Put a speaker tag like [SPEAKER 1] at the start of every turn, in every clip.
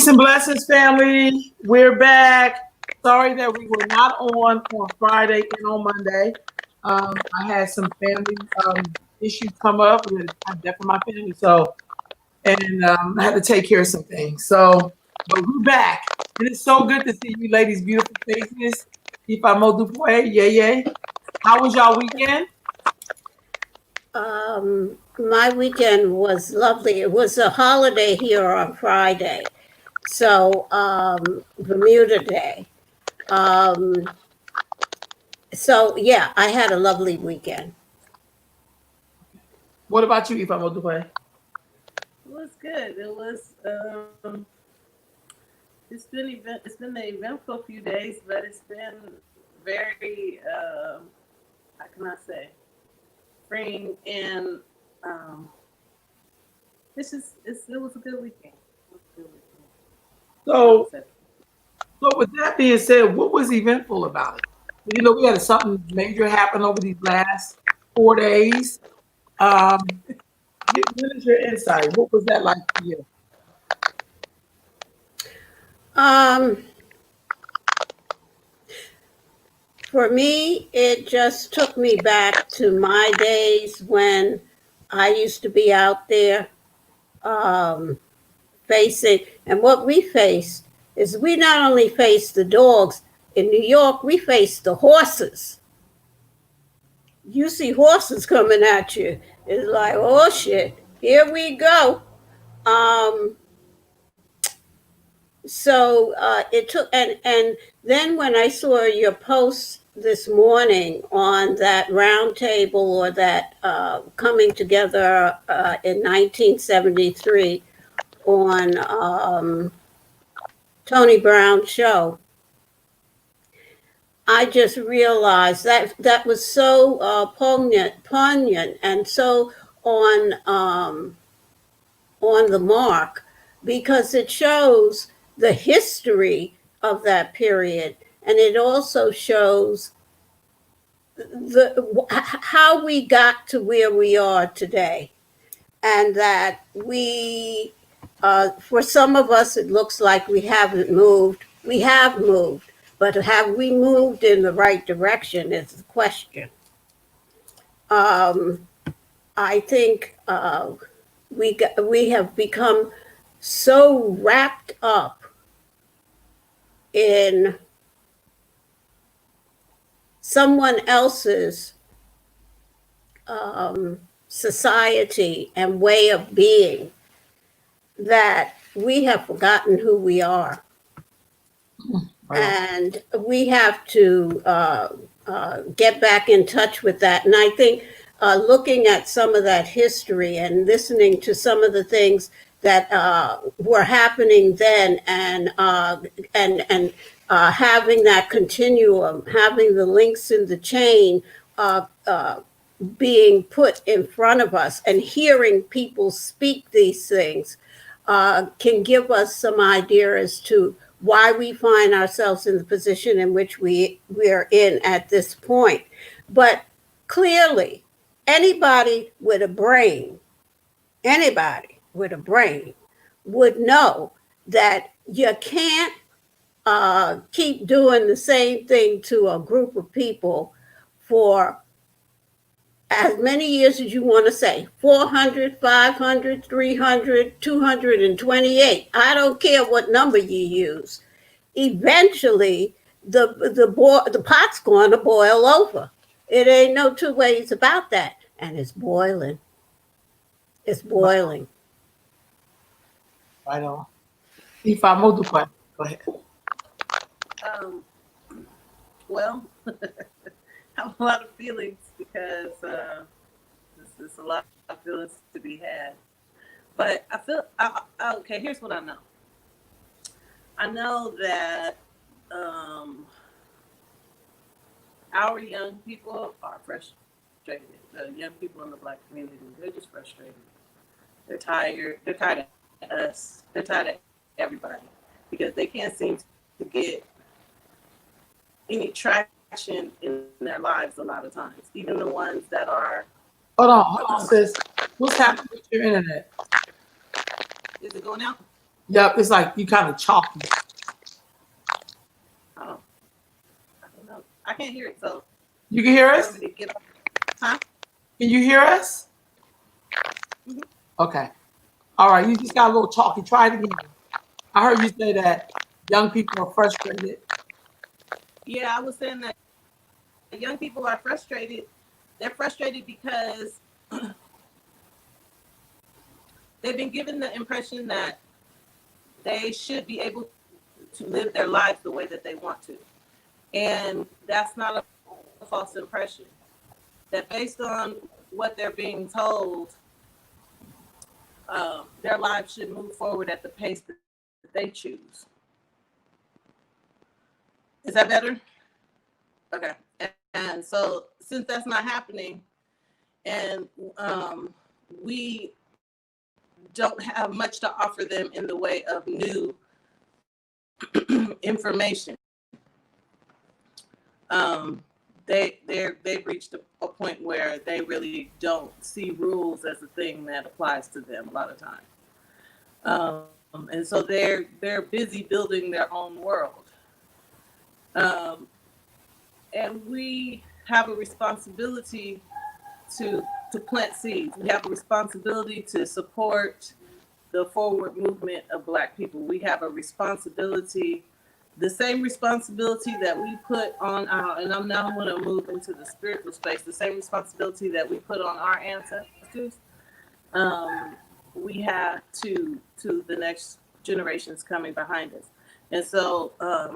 [SPEAKER 1] Peace and blessings, family. We're back. Sorry that we were not on Friday and on Monday. I had some family issues come up with death for my family, so and I had to take care of some things. So, but we're back, and it's so good to see you, ladies' beautiful faces. Ifamo Dupoy, yay! How was y'all weekend?
[SPEAKER 2] My weekend was lovely. It was a holiday here on Friday, so Bermuda Day. Um, so yeah, I had a lovely weekend.
[SPEAKER 1] What about you, Ifamo Dupoy?
[SPEAKER 3] It was good. It was. It's been an eventful few days, but it's been very. How can I say? Freeing and it was a good weekend. It was a good
[SPEAKER 1] So,
[SPEAKER 3] weekend.
[SPEAKER 1] so with that being said, what was eventful about it? You know, we had something major happen over these last 4 days. Um, what is your insight? What was that like for you?
[SPEAKER 2] Um, for me, it just took me back to my days when I used to be out there um, facing, and what we faced is we not only faced the dogs in New York, we faced the horses. You see horses coming at you. It's like, oh shit, here we go. Um, so it took, and then when I saw your post this morning on that round table or that coming together in 1973 on Tony Brown's show, I just realized that that was so poignant, and so on the mark because it shows the history of that period, and it also shows how we got to where we are today, and that we, for some of us, it looks like we haven't moved. We have moved, but have we moved in the right direction is the question. Um, I think we have become so wrapped up in someone else's society and way of being that we have forgotten who we are.
[SPEAKER 1] Right.
[SPEAKER 2] And we have to get back in touch with that. And I think looking at some of that history and listening to some of the things that were happening then, and having that continuum, having the links in the chain being put in front of us, and hearing people speak these things can give us some idea as to why we find ourselves in the position in which we are in at this point. But clearly, anybody with a brain, anybody with a brain would know that you can't keep doing the same thing to a group of people for as many years as you want to say 400, 500, 300, 228. I don't care what number you use. Eventually, the pot's going to boil over. It ain't no two ways about that. And it's boiling. It's boiling.
[SPEAKER 1] Right on. Ifamo Dupoy, go ahead.
[SPEAKER 3] Um, well, I have a lot of feelings because this is a lot of feelings to be had. But okay. Here's what I know. I know that our young people are frustrated. The young people in the Black community, they're just frustrated. They're tired. They're tired of us. They're tired of everybody because they can't seem to get any traction in their lives a lot of times. Even the ones that are.
[SPEAKER 1] Hold on, sis. What's happening with your internet?
[SPEAKER 3] Is it going out?
[SPEAKER 1] Yep, it's like you kind of chalky.
[SPEAKER 3] Oh, I don't know. I can't hear it, so
[SPEAKER 1] You can hear us?
[SPEAKER 3] somebody get huh?
[SPEAKER 1] Can you hear us?
[SPEAKER 3] Mhm.
[SPEAKER 1] Okay. All right, you just got a little chalky. Try it again. I heard you say that young people are frustrated.
[SPEAKER 3] Yeah, I was saying that young people are frustrated. They're frustrated because they've been given the impression that they should be able to live their lives the way that they want to. And that's not a false impression. That based on what they're being told, their lives should move forward at the pace that they choose. Is that better? Okay. And so, since that's not happening, and we don't have much to offer them in the way of new information, they've reached a point where they really don't see rules as a thing that applies to them a lot of times. And so they're busy building their own world. And we have a responsibility to plant seeds. We have a responsibility to support the forward movement of Black people. We have a responsibility, the same responsibility that we put on our, and I'm now going to move into the spiritual space, the same responsibility that we put on our ancestors, we have to the next generations coming behind us. And so a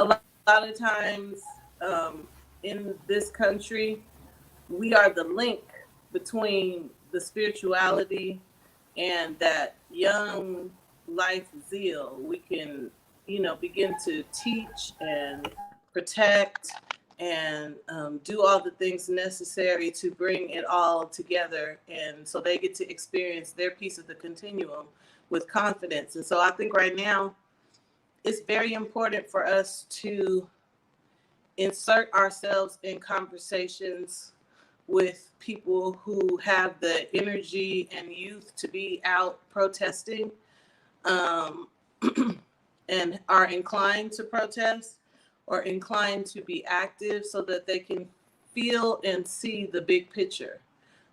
[SPEAKER 3] lot of times in this country, we are the link between the spirituality and that young life zeal. We can, begin to teach and protect and do all the things necessary to bring it all together. And so they get to experience their piece of the continuum with confidence. And so I think right now it's very important for us to insert ourselves in conversations with people who have the energy and youth to be out protesting and are inclined to protest or inclined to be active so that they can feel and see the big picture.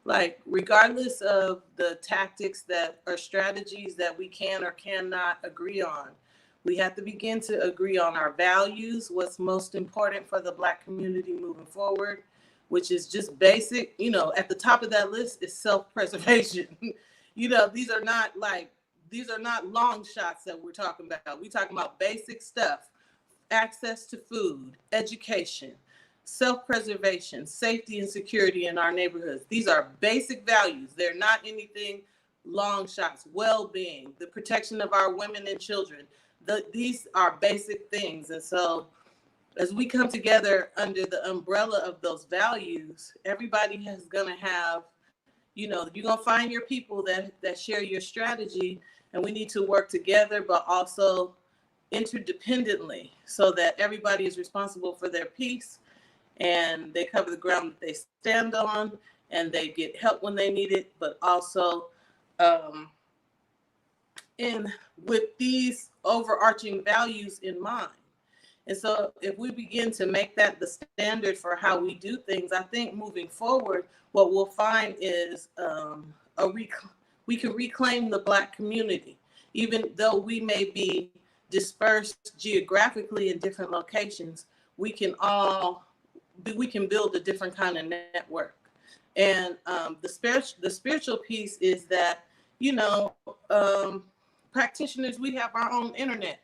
[SPEAKER 3] Like, regardless of the tactics that or strategies that we can or cannot agree on, we have to begin to agree on our values, what's most important for the Black community moving forward, which is just basic, at the top of that list is self-preservation. These are not long shots that we're talking about. We're talking about basic stuff: access to food, education, self-preservation, safety and security in our neighborhoods. These are basic values. They're not anything long shots. Well-being, the protection of our women and children. These are basic things. And so as we come together under the umbrella of those values, everybody is going to have, you're going to find your people that share your strategy, and we need to work together, but also interdependently, so that everybody is responsible for their piece and they cover the ground that they stand on and they get help when they need it, but also with these overarching values in mind. And so if we begin to make that the standard for how we do things, I think moving forward, what we'll find is we can reclaim the Black community. Even though we may be dispersed geographically in different locations, we can build a different kind of network. And the spiritual piece is that, practitioners, we have our own internet.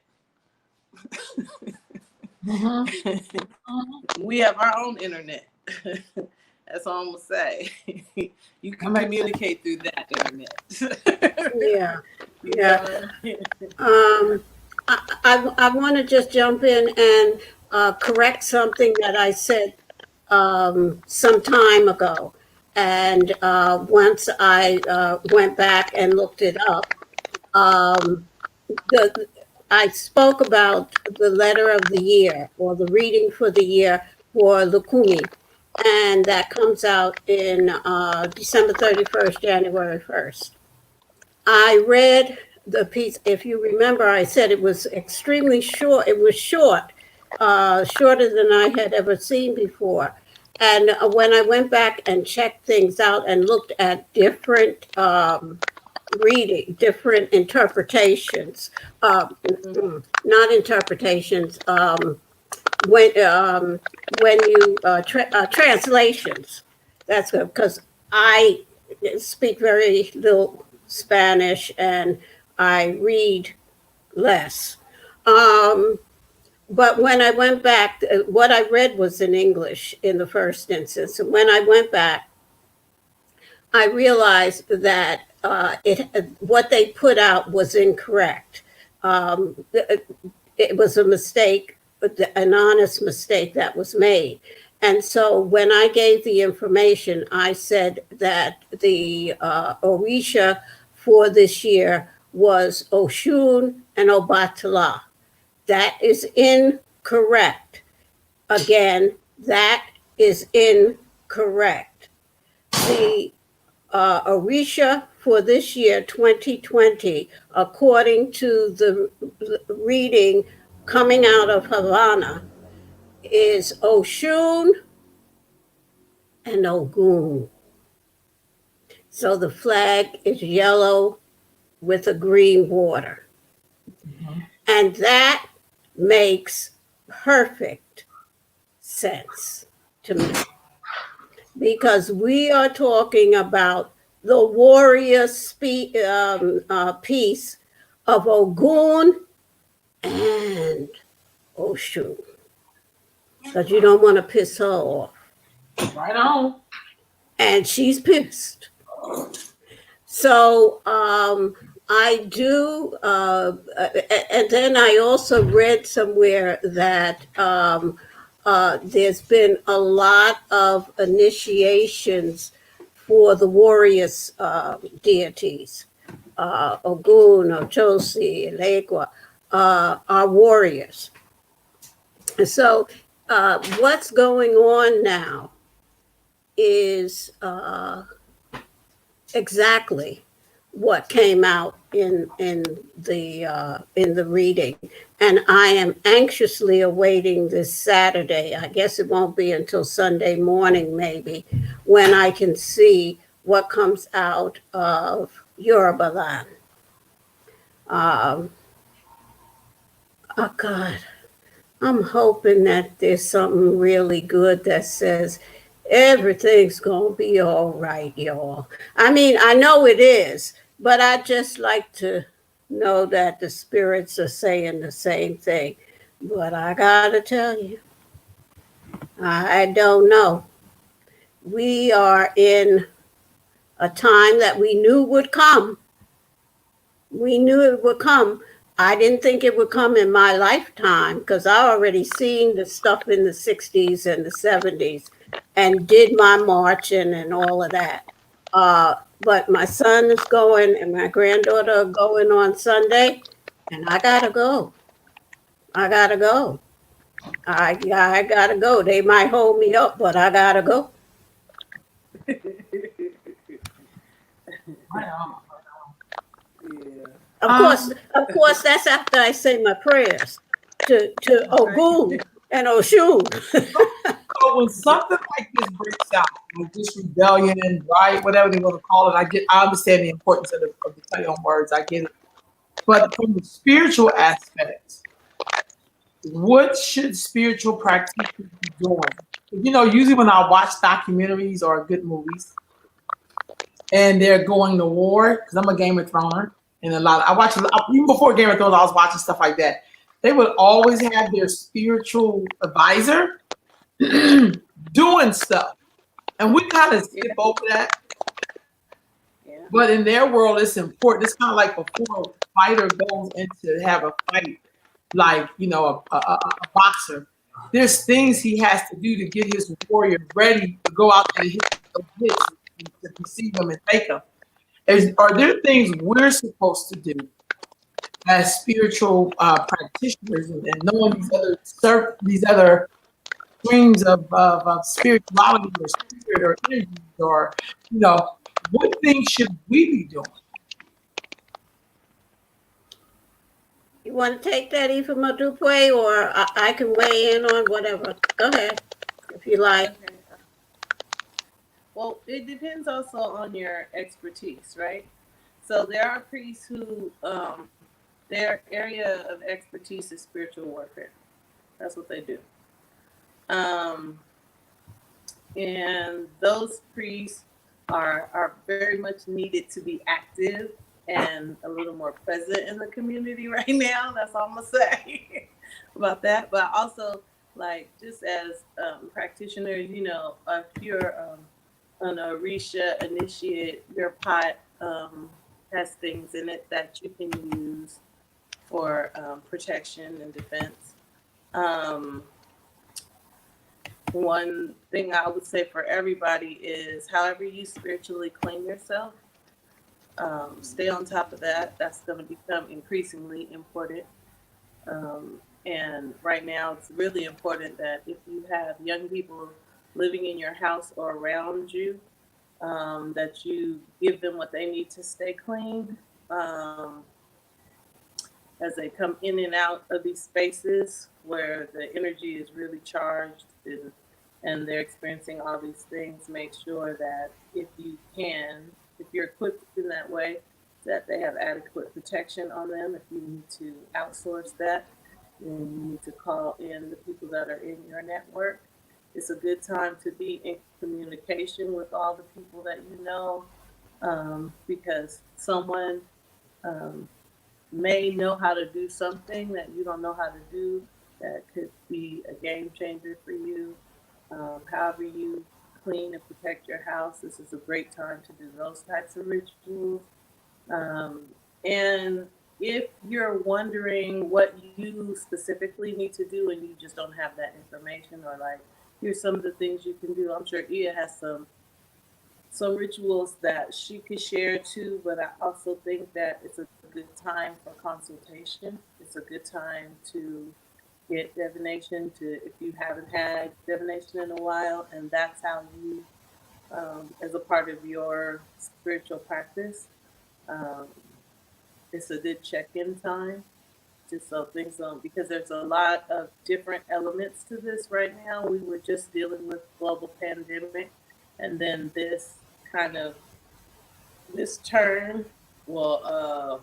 [SPEAKER 3] We have our own internet. That's all I'm gonna say. You can communicate through that internet.
[SPEAKER 2] Yeah. I want to just jump in and correct something that I said some time ago. And once I went back and looked it up, I spoke about the letter of the year, or the reading for the year for Lukumi. And that comes out in December 31st, January 1st. I read the piece. If you remember, I said it was extremely short. It was short, shorter than I had ever seen before. And when I went back and checked things out and looked at different reading, different interpretations, not interpretations, when you translations. That's good, because I speak very little Spanish and I read less. But when I went back, what I read was in English in the first instance. And when I went back, I realized that what they put out was incorrect. It was a mistake, an honest mistake that was made. And so when I gave the information, I said that the Orisha for this year was Oshun and Obatala. That is incorrect. Again, that is incorrect. The Orisha for this year, 2020, according to the reading coming out of Havana, is Oshun and Ogun. So the flag is yellow with a green border. Mm-hmm. And that makes perfect sense to me, because we are talking about the warrior piece of Ogun and Oshun, because you don't want to piss her off.
[SPEAKER 1] Right on.
[SPEAKER 2] And she's pissed. So I do, and then I also read somewhere that there's been a lot of initiations for the warriors deities. Ogun, Ochosi, Elegua are warriors. So what's going on now is exactly what came out in the reading, and I am anxiously awaiting this Saturday. I guess it won't be until Sunday morning, maybe, when I can see what comes out of Yorubaland. Oh God, I'm hoping that there's something really good that says everything's gonna be all right, y'all. I mean, I know it is, but I just like to know that the spirits are saying the same thing. But I gotta tell you, I don't know. We are in a time that we knew would come. We knew it would come. I didn't think it would come in my lifetime, because I already seen the stuff in the 60s and the 70s and did my marching and all of that. But my son is going and my granddaughter are going on Sunday, and I gotta go. I gotta go. I gotta go. They might hold me up, but I gotta go. Of course, that's after I say my prayers to Ogun and Oshun.
[SPEAKER 1] So when something like this breaks out, like this rebellion and riot, whatever they want to call it, I understand the importance of the play on words. I get it. But from the spiritual aspect, what should spiritual practitioners be doing? You know, usually when I watch documentaries or good movies, and they're going to war, because I'm a Game of Thrones, and I watch even before Game of Thrones, I was watching stuff like that. They would always have their spiritual advisor doing stuff, and we kind of skip over that. Yeah. But in their world, it's important. It's kind of like before a fighter goes in to have a fight, like, you know, a boxer. There's things he has to do to get his warrior ready to go out there and hit those hits, to perceive them and take them. Are there things we're supposed to do as spiritual practitioners, and knowing these other streams of spirituality or spirit or energies, or, you know, what things should we be doing?
[SPEAKER 2] You want to take that, Eva Madupe, or I can weigh in on whatever. Go ahead, if you like.
[SPEAKER 3] Okay. Well, it depends also on your expertise, right? So there are priests who their area of expertise is spiritual warfare. That's what they do. Um, and those priests are very much needed to be active and a little more present in the community right now. That's all I'm gonna say about that. But also, like, just as practitioners, you know, if you're an Orisha initiate, your pot has things in it that you can use for protection and defense. Um, One thing I would say for everybody is however you spiritually clean yourself, stay on top of that. That's going to become increasingly important. And right now, it's really important that if you have young people living in your house or around you, that you give them what they need to stay clean. As they come in and out of these spaces where the energy is really charged and they're experiencing all these things, make sure that if you can, if you're equipped in that way, that they have adequate protection on them. If you need to outsource that, then you need to call in the people that are in your network. It's a good time to be in communication with all the people that you know, because someone may know how to do something that you don't know how to do that could be a game changer for you. However you clean and protect your house, this is a great time to do those types of rituals. And if you're wondering what you specifically need to do and you just don't have that information, or like, here's some of the things you can do. I'm sure Ia has some rituals that she could share too, but I also think that it's a good time for consultation. It's a good time to get divination if you haven't had divination in a while, and that's how you, as a part of your spiritual practice, it's a good check-in time, just so things don't, because there's a lot of different elements to this right now. We were just dealing with global pandemic, and then this turn, well,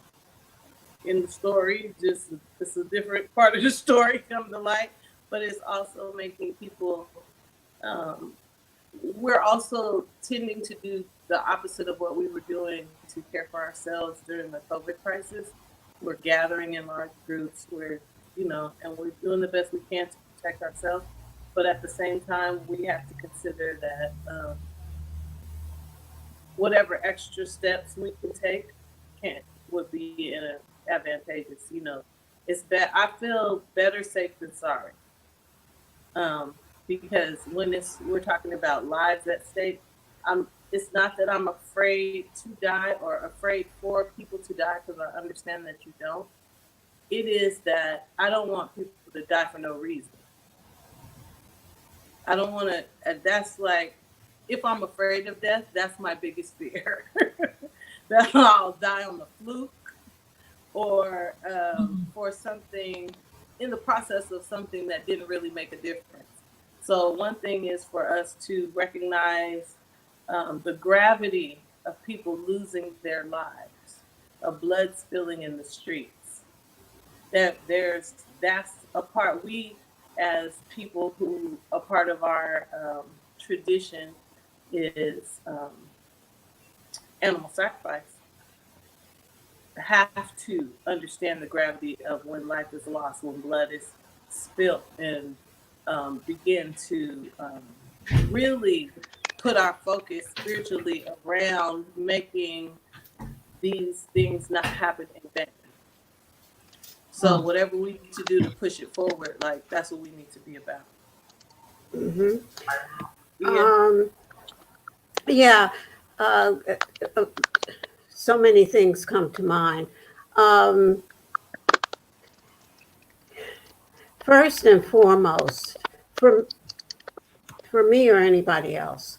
[SPEAKER 3] in the story, just it's a different part of the story come to light, but it's also making people, we're also tending to do the opposite of what we were doing to care for ourselves during the COVID crisis. We're gathering in large groups, and we're doing the best we can to protect ourselves. But at the same time, we have to consider that whatever extra steps we can take would be advantageous. It's bad. I feel better safe than sorry, because when we're talking about lives at stake, it's not that I'm afraid to die or afraid for people to die, because I understand that you don't. It is that I don't want people to die for no reason. I don't want to. That's like, if I'm afraid of death, that's my biggest fear. That I'll die on the fluke, or for something in the process of something that didn't really make a difference. So one thing is for us to recognize the gravity of people losing their lives, of blood spilling in the streets. That's a part, we as people who, a part of our tradition is animal sacrifice, have to understand the gravity of when life is lost, when blood is spilled, and begin to really put our focus spiritually around making these things not happen in vain. So whatever we need to do to push it forward, like, that's what we need to be about.
[SPEAKER 2] Mm-hmm.
[SPEAKER 3] Yeah.
[SPEAKER 2] So many things come to mind. First and foremost, for me or anybody else,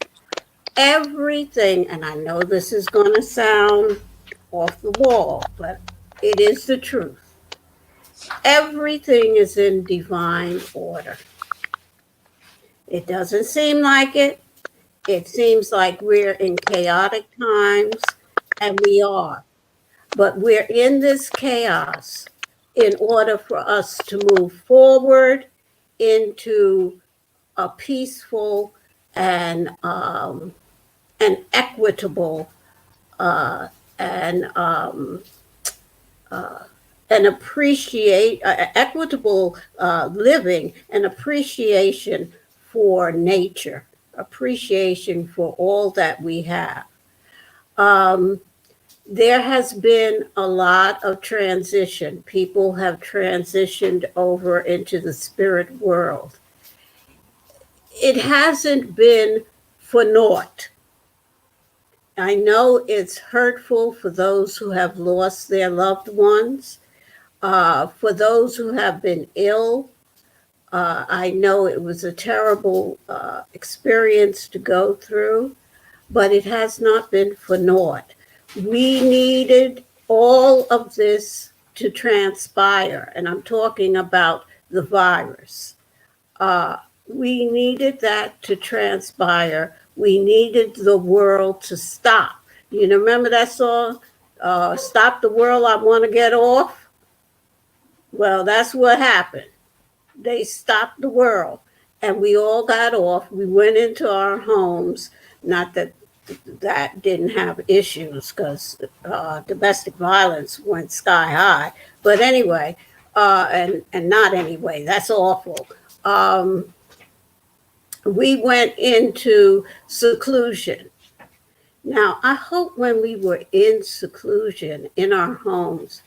[SPEAKER 2] everything, and I know this is going to sound off the wall, but it is the truth. everything is in divine order. It doesn't seem like it. It seems like we're in chaotic times, and we are. But we're in this chaos in order for us to move forward into a peaceful and equitable and appreciate equitable living and appreciation for nature, appreciation for all that we have. There has been a lot of transition. People have transitioned over into the spirit world. It hasn't been for naught. I know it's hurtful for those who have lost their loved ones, for those who have been ill. I know it was a terrible experience to go through, but it has not been for naught. We needed all of this to transpire, and I'm talking about the virus. We needed that to transpire. We needed the world to stop. You know, remember that song, Stop the World, I Want to Get Off? Well, that's what happened. They stopped the world, and we all got off. We went into our homes. Not that that didn't have issues, because domestic violence went sky high. But anyway, and not anyway, that's awful. We went into seclusion. Now, I hope when we were in seclusion in our homes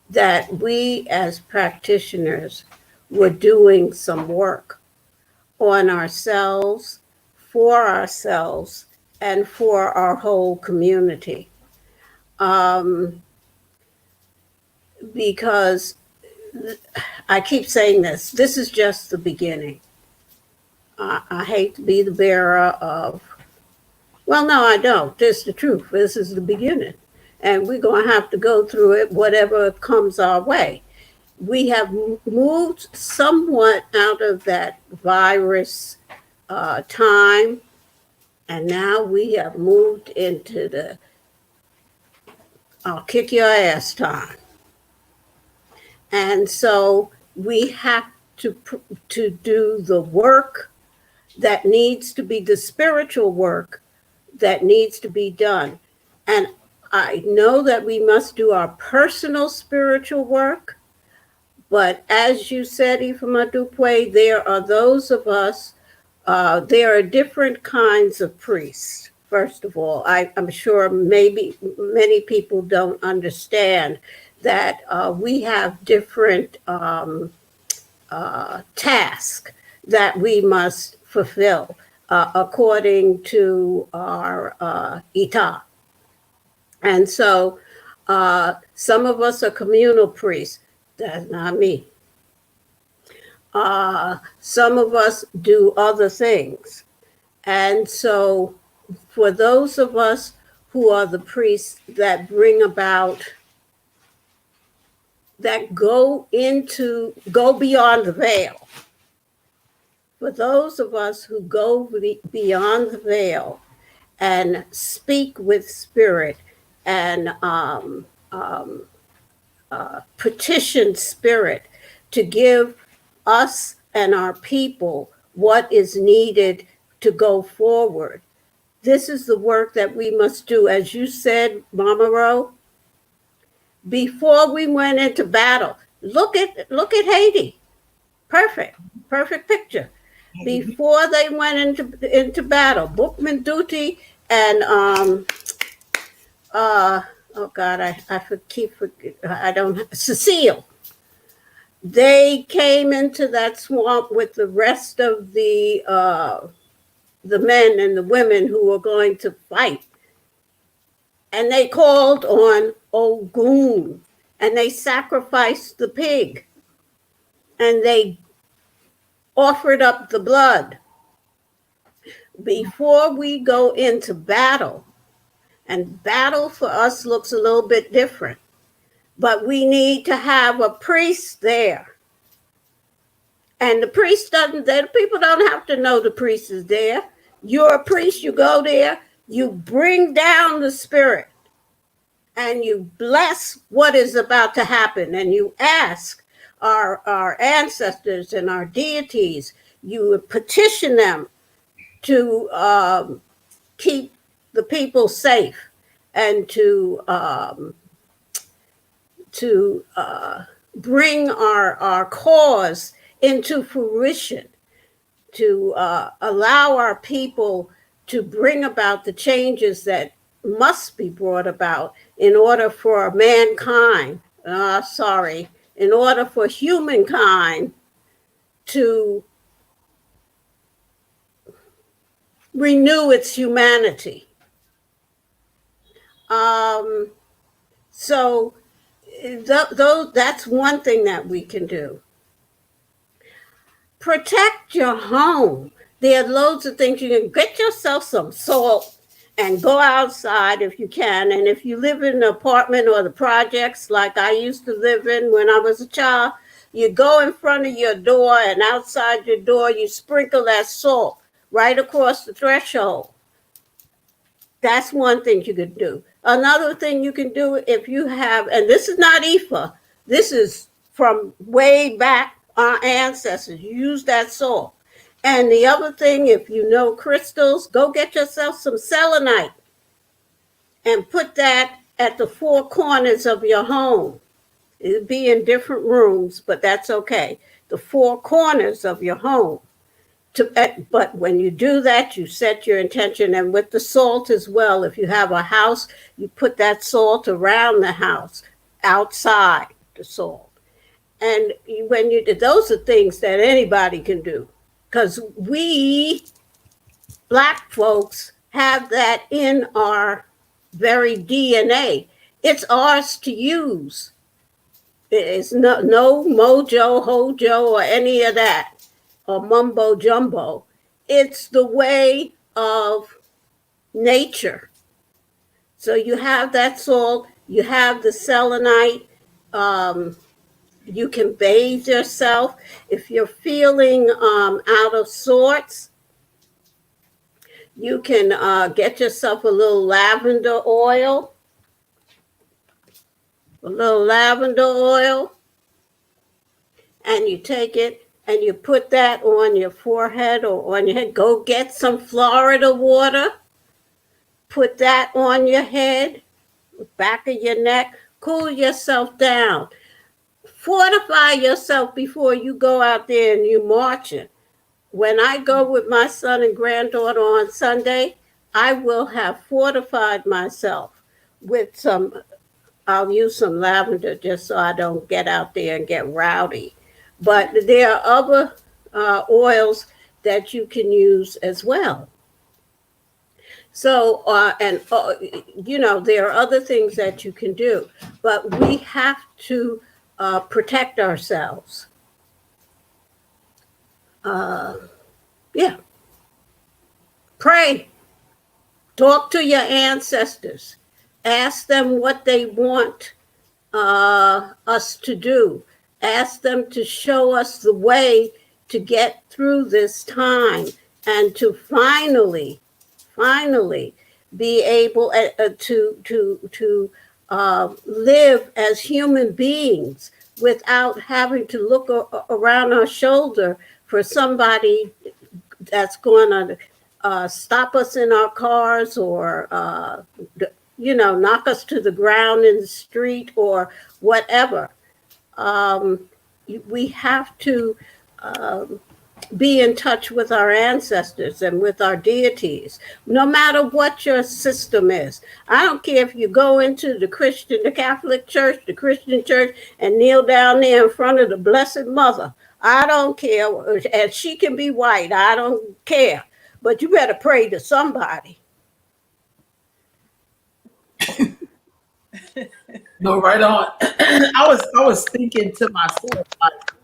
[SPEAKER 2] that we as practitioners were doing some work on ourselves, for ourselves, and for our whole community. Because I keep saying this is just the beginning. I hate to be the bearer of, well, no, I don't. This is the truth. This is the beginning. And we're going to have to go through it, whatever comes our way. We have moved somewhat out of that virus time, and now we have moved into the I'll kick your ass time. And so we have to do the work that needs to be, the spiritual work that needs to be done. And I know that we must do our personal spiritual work, but as you said, Ifeoma Dupe, there are those of us, there are different kinds of priests. First of all, I'm sure maybe many people don't understand that we have different tasks that we must fulfill according to our Ita. And so some of us are communal priests. That's not me. Some of us do other things. And so for those of us who are the priests that bring about, that go beyond the veil, for those of us who go beyond the veil and speak with spirit and petition spirit to give us and our people what is needed to go forward. This is the work that we must do. As you said, Mama Ro, before we went into battle, look at Haiti. Perfect picture. Before they went into battle, Boukman Duty and oh God, Cecile. They came into that swamp with the rest of the men and the women who were going to fight. And they called on Ogun, and they sacrificed the pig, and they offered up the blood. Before we go into battle, and battle for us looks a little bit different. but we need to have a priest there. And the priest doesn't, the people don't have to know the priest is there. You're a priest, you go there, you bring down the spirit, and you bless what is about to happen, and you ask our ancestors and our deities, you petition them to keep the people safe and to bring our cause into fruition, to allow our people to bring about the changes that must be brought about in order for mankind, in order for humankind to renew its humanity. So that's one thing that we can do. Protect your home. There are loads of things you can get yourself some salt and go outside if you can. And if you live in an apartment or the projects like I used to live in when I was a child, you go in front of your door and outside your door, you sprinkle that salt right across the threshold. That's one thing you could do. Another thing you can do if you have, and this is not Ifa, this is from way back, our ancestors use that salt. And the other thing, if you know crystals, go get yourself some selenite and put that at the four corners of your home. It'll be in different rooms, but that's okay. The four corners of your home. But when you do that, you set your intention, and with the salt as well. If you have a house, you put that salt around the house, outside the salt. And when you do, those are things that anybody can do, because we Black folks have that in our very DNA. It's ours to use. It's no mojo, hojo, or any of that, or mumbo jumbo. It's the way of nature. So you have that salt, you have the selenite. You can bathe yourself. If you're feeling out of sorts, you can get yourself a little lavender oil. And you take it and you put that on your forehead or on your head. Go get some Florida water. Put that on your head, back of your neck. Cool yourself down. Fortify yourself before you go out there and you marching. When I go with my son and granddaughter on Sunday, I will have fortified myself with some, I'll use some lavender just so I don't get out there and get rowdy. But there are other oils that you can use as well. So, there are other things that you can do, but we have to protect ourselves. Pray. Talk to your ancestors. Ask them what they want us to do. Ask them to show us the way to get through this time and to finally be able to live as human beings without having to look around our shoulder for somebody that's going to stop us in our cars or, knock us to the ground in the street or whatever. We have to be in touch with our ancestors and with our deities, no matter what your system is. I don't care if you go into the Catholic Church, the Christian church, and kneel down there in front of the Blessed Mother. I don't care. And she can be white. I don't care. But you better pray to somebody.
[SPEAKER 1] No, right on. I was thinking to myself, like,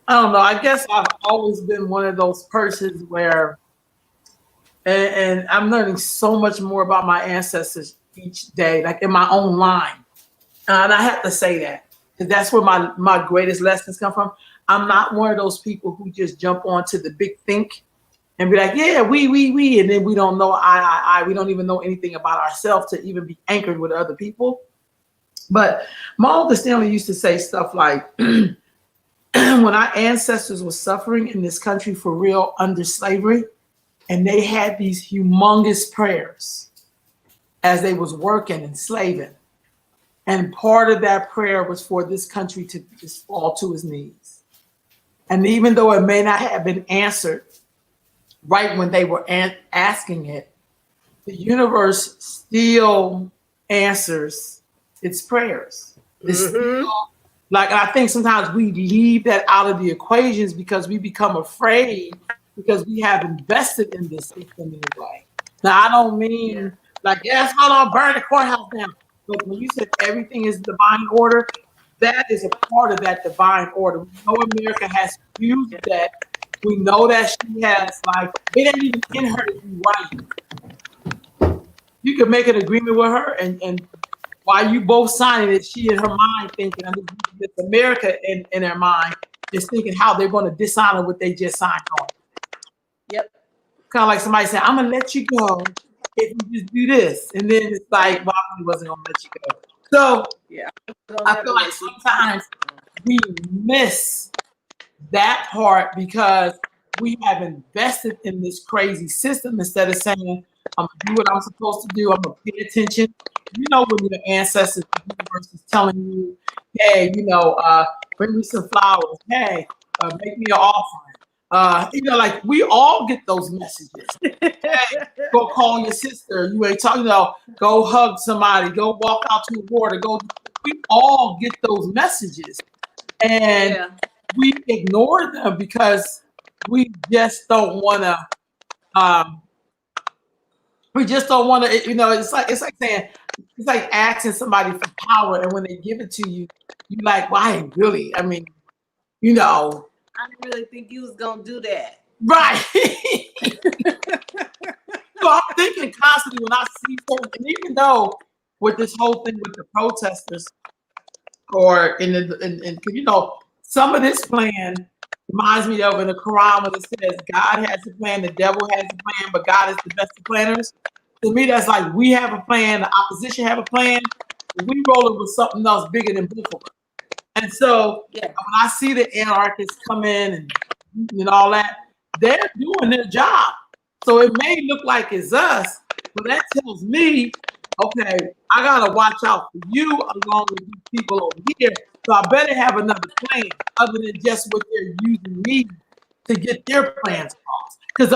[SPEAKER 1] I don't know. I guess I've always been one of those persons where, and I'm learning so much more about my ancestors each day, like in my own line. And I have to say that because that's where my greatest lessons come from. I'm not one of those people who just jump onto the big think and be like, yeah, we, and then we don't know I. We don't even know anything about ourselves to even be anchored with other people. But my Uncle Stanley used to say stuff like, when our ancestors were suffering in this country for real under slavery, and they had these humongous prayers as they was working and slaving. And part of that prayer was for this country to just fall to its knees. And even though it may not have been answered right when they were asking it, the universe still answers its prayers. It's still, like, and I think sometimes we leave that out of the equations because we become afraid because we have invested in this system in a way. Now, I don't mean like, yes, hold on, burn the courthouse down. But when you said everything is divine order, that is a part of that divine order. We know America has used that. We know that she has, like, it ain't even in her to be right. You can make an agreement with her, and while you both signing it, she in her mind thinking, I mean, it's America in their mind is thinking how they're going to dishonor what they just signed on.
[SPEAKER 3] Yep.
[SPEAKER 1] Kind of like somebody saying, I'm going to let you go if you just do this. And then it's like, well, I wasn't going to let you go. So
[SPEAKER 3] Yeah.
[SPEAKER 1] I feel like sometimes we miss that part because we have invested in this crazy system instead of saying, I'm going to do what I'm supposed to do. I'm going to pay attention. You know, when your ancestors, the universe is telling you, hey, bring me some flowers. Hey, make me an offering. Like we all get those messages. Hey, go call your sister. You ain't talking about, go hug somebody, go walk out to the water, we all get those messages. And we ignore them because we just don't want to, it's like asking somebody for power, and when they give it to you, you like, why really? I mean,
[SPEAKER 3] I didn't really think you was gonna do that.
[SPEAKER 1] Right. So I'm thinking constantly when I see something, and even though with this whole thing with the protesters, or some of this plan reminds me of in the Quran when it says God has a plan, the devil has a plan, but God is the best of planners. To me, that's like we have a plan, the opposition have a plan, we rolling with something else bigger than both of us. And so when I see the anarchists come in and all that, they're doing their job. So it may look like it's us, but that tells me, okay, I gotta watch out for you along with these people over here. So I better have another plan other than just what they're using me to get their plans across. Because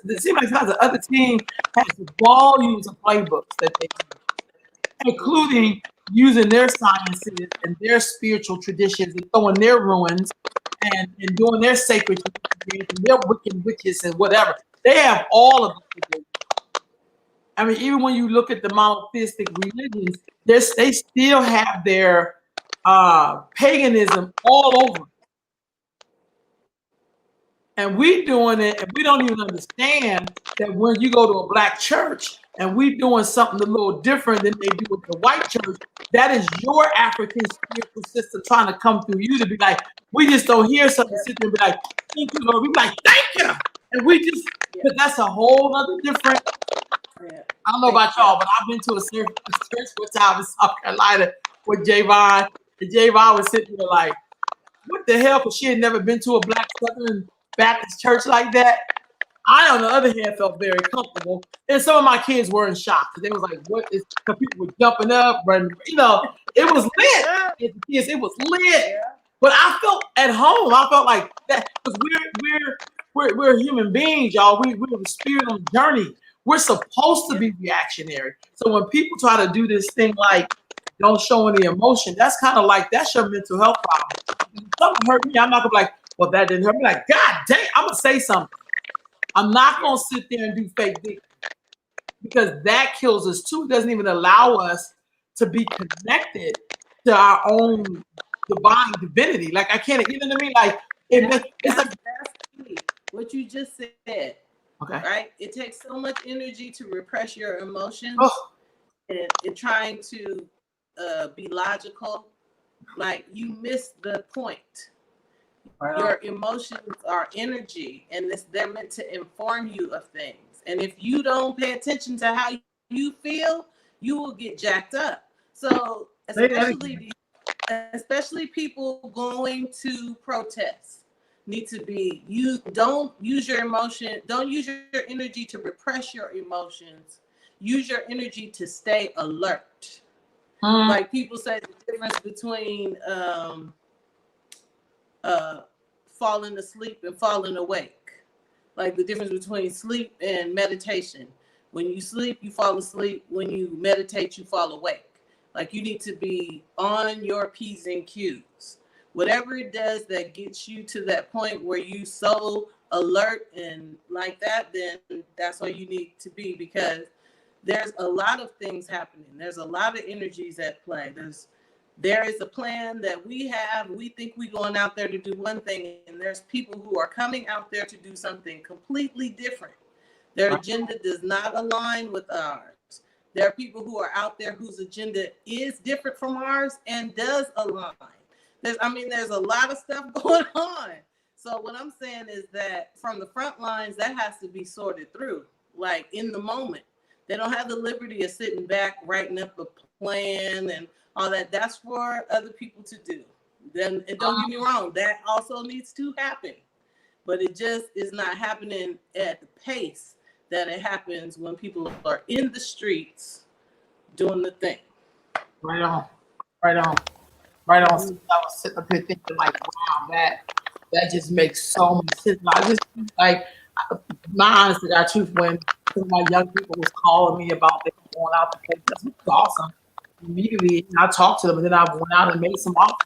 [SPEAKER 1] it seems like the other team has volumes of playbooks that they use, including using their sciences and their spiritual traditions and throwing their ruins and doing their sacred traditions and their wicked witches and whatever. They have all of it. I mean, even when you look at the monotheistic religions, they still have their paganism all over. And we doing it, and we don't even understand that when you go to a black church and we doing something a little different than they do with the white church, that is your African spiritual system trying to come through you to be like, we just don't hear something, sit there and be like, thank you, Lord. We be like, thank you. And we just, but that's a whole other different. I don't know about y'all, but I've been to a church one time in South Carolina with Javon, and Javon was sitting there like, what the hell? Because she had never been to a black Southern Baptist church like that. I, on the other hand, felt very comfortable. And some of my kids were in shock because they was like, what is, because people were jumping up, running, it was lit. Yes, it was lit. But I felt at home. I felt like that because we're human beings, y'all. We're the spirit on the journey. We're supposed to be reactionary. So when people try to do this thing like don't show any emotion, that's kind of like, that's your mental health problem. If something hurt me, I'm not gonna be like, well, that didn't hurt me. Like, God dang, I'm gonna say something. I'm not gonna sit there and do fake dick because that kills us too. It doesn't even allow us to be connected to our own divine divinity. Like, I can't, you know what I mean? Like, it's like
[SPEAKER 3] what you just said.
[SPEAKER 1] Okay.
[SPEAKER 3] Right? It takes so much energy to repress your emotions
[SPEAKER 1] oh.
[SPEAKER 3] and trying to be logical, like you miss the point.
[SPEAKER 1] Right on.
[SPEAKER 3] Your emotions are energy, and they're meant to inform you of things. And if you don't pay attention to how you feel, you will get jacked up. So especially people going to protest need to be, you don't use your energy to repress your emotions. Use your energy to stay alert. Like people say the difference between falling asleep and falling awake. Like the difference between sleep and meditation. When you sleep, you fall asleep. When you meditate, you fall awake. Like you need to be on your P's and Q's. Whatever it does that gets you to that point where you so alert and like that, then that's where you need to be, because there's a lot of things happening. There's a lot of energies at play. There is a plan that we have. We think we're going out there to do one thing, and there's people who are coming out there to do something completely different. Their agenda does not align with ours. There are people who are out there whose agenda is different from ours and does align. There's a lot of stuff going on. So what I'm saying is that from the front lines, that has to be sorted through, like in the moment. They don't have the liberty of sitting back, writing up a plan and all that. That's for other people to do. Then, and don't get me wrong, that also needs to happen. But it just is not happening at the pace that it happens when people are in the streets doing the thing.
[SPEAKER 1] Right on. Right on. Right on. So I was sitting up here thinking like, wow, that just makes so much sense. I just like, my honest to God truth, when some of my young people was calling me about them going out to play, that's awesome. Immediately, I talked to them, and then I went out and made some offers.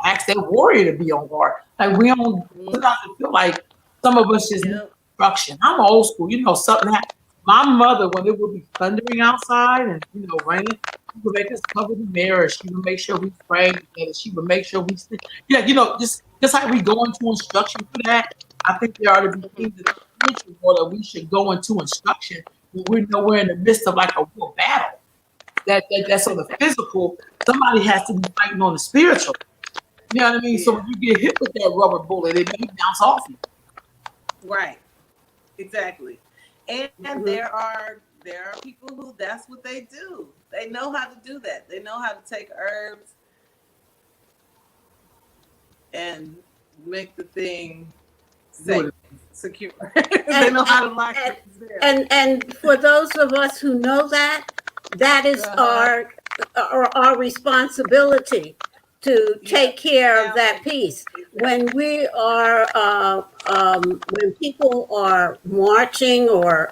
[SPEAKER 1] Asked that warrior to be on guard. Like we don't sometimes feel like some of us just need instruction. I'm old school, something happened. My mother, when it would be thundering outside and raining, she would make us cover the mirrors. She would make sure we pray together. She would make sure we sleep. Just like we go into instruction for that. I think there ought to be things in the spiritual world that we should go into instruction when we're in the midst of like a real battle. That's on the physical. Somebody has to be fighting on the spiritual. You know what I mean? Yeah. So when you get hit with that rubber bullet, it may bounce off you.
[SPEAKER 3] Right. Exactly. And there are people who that's what they do. They know how to do that. They know how to take herbs and make the thing safe, secure. They know how to lock it there.
[SPEAKER 2] And for those of us who know that is our responsibility to take care of that piece. When we are, when people are marching or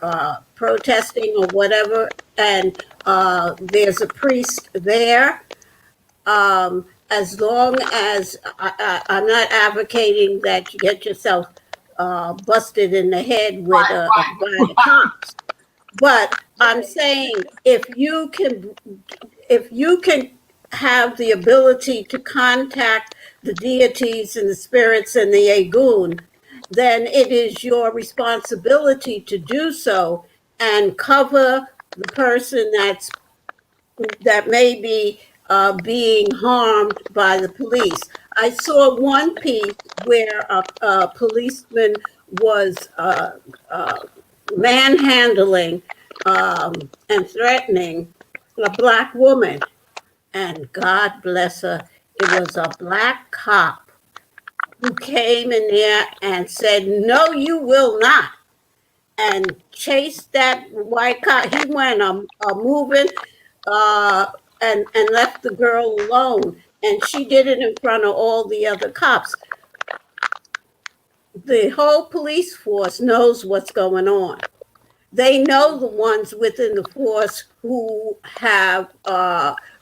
[SPEAKER 2] protesting or whatever, and there's a priest there, as long as I'm not advocating that you get yourself busted in the head with by the cops, but I'm saying if you can have the ability to contact the deities and the spirits and the Egun, then it is your responsibility to do so and cover the person that may be being harmed by the police. I saw one piece where a policeman was manhandling and threatening a Black woman. And God bless her, it was a Black cop who came in there and said, "No, you will not," and chased that white cop. He went moving and left the girl alone. And she did it in front of all the other cops. The whole police force knows what's going on. They know the ones within the force who have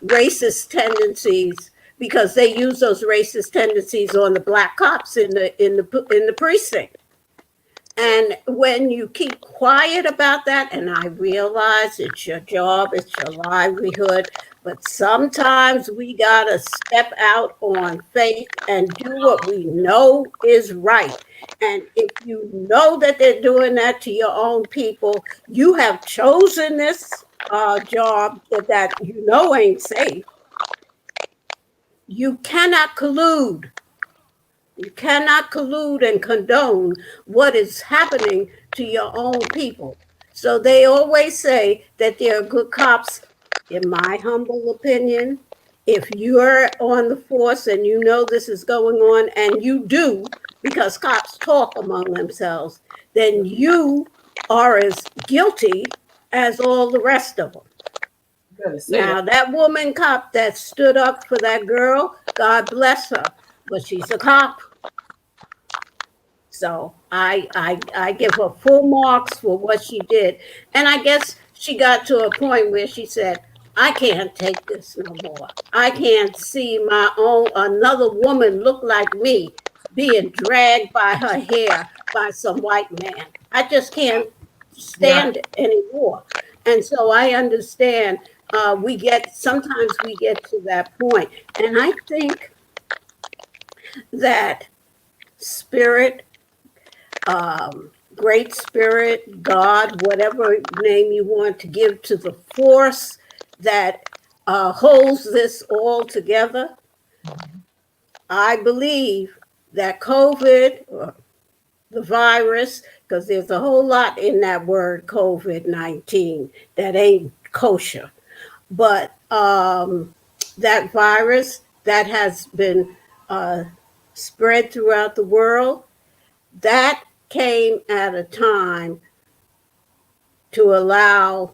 [SPEAKER 2] racist tendencies, because they use those racist tendencies on the Black cops in the precinct. And when you keep quiet about that, and I realize it's your job, it's your livelihood, but sometimes we gotta step out on faith and do what we know is right. And if you know that they're doing that to your own people, you have chosen this job that you know ain't safe. You cannot collude. You cannot collude and condone what is happening to your own people. So they always say that there are good cops. In my humble opinion, if you're on the force and you know this is going on, and you do, because cops talk among themselves, then you are as guilty as all the rest of them. Now, that woman cop that stood up for that girl, God bless her, but she's a cop. So I give her full marks for what she did. And I guess she got to a point where she said, I can't take this no more. I can't see my own, another woman look like me being dragged by her hair by some white man. I just can't stand it anymore. And so I understand sometimes we get to that point. And I think that spirit, great spirit, God, whatever name you want to give to the force that holds this all together. I believe that COVID, or the virus, because there's a whole lot in that word COVID-19 that ain't kosher, but that virus that has been spread throughout the world, that came at a time to allow